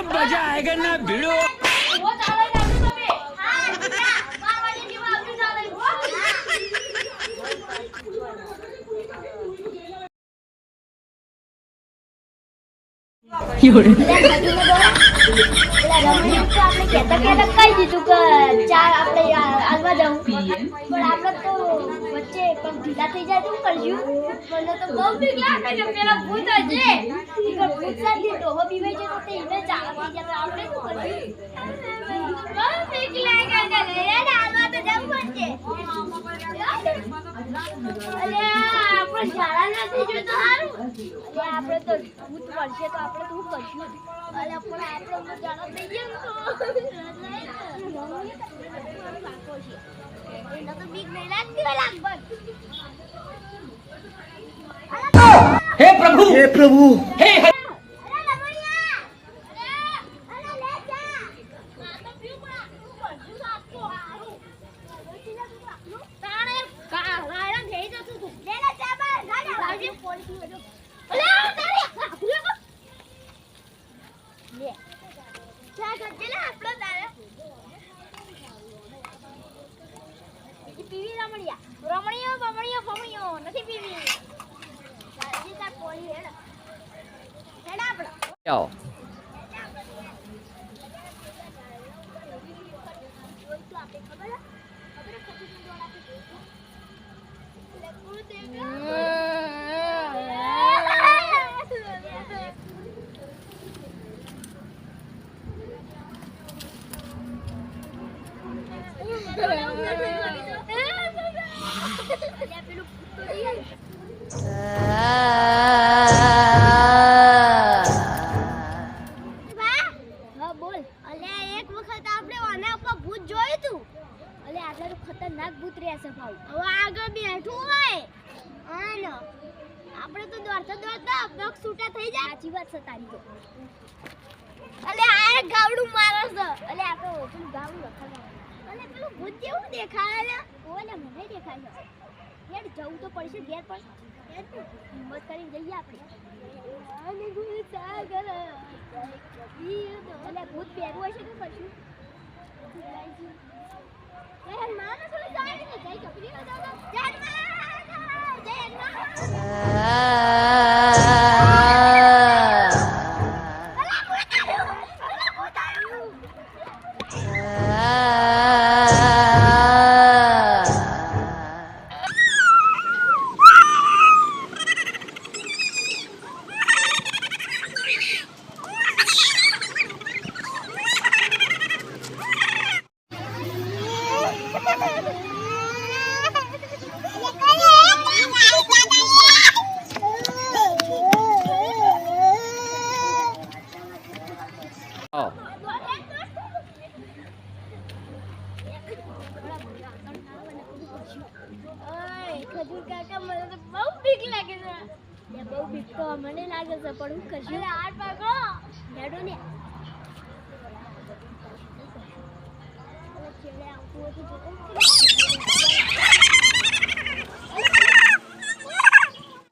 मजा आएगा ना भिड़ो વચ્ચે પગ ઢીલા થઈ જાય તો કરજો મને તો બહુ બીક લાગે છે પેલા ભૂત હશે ઈકો ભૂત સાથે ડોહો બીવે છે તો તે ઇને ચાલ થઈ જાય તો આપણે શું કરશું બહુ બીક લાગે છે લે ડાલવા તો જવું પડશે અરે આપણે જાળા નથી જો તો સારું અરે આપણે તો ભૂત પડશે તો આપણે શું કરશું અરે પણ આપણે જાળા થઈ ગયા તો એના તો બીક નહીં લાગતી હોય લગભગ हे प्रभु हे પીવી રમણીયો નથી પીવી જાજી તાર પોલી હેડ આપણે आओ ખતરનાક ભૂત રહેશે ભાવ હવે આગળ બેઠું હોય આનો આપણે તો દોડતા પગ છૂટા થઈ જાય સાચી વાત છે તારી તો અલે આ ગાવડું મારે છે અલે આ તો પેલું ગાવડું રખાય અલે પેલું ભૂત કેવું દેખાય ને ઓલે મને દેખાય છે યાર જવું તો પડશે ઘેર પર હિંમત કરીને જઈએ આપણે અને ભૂત સાગર અલે ભૂત પહેરવું હશે તો કરશું એ માને તો જાય ને જઈ કપરી જાવ ખજૂર કાકા મને તો બહુ બીક લાગે છે બહુ બીક તો મને લાગે છે પણ હું કરશું હાથ પાકો હેડો ને છેડે આવતું હતું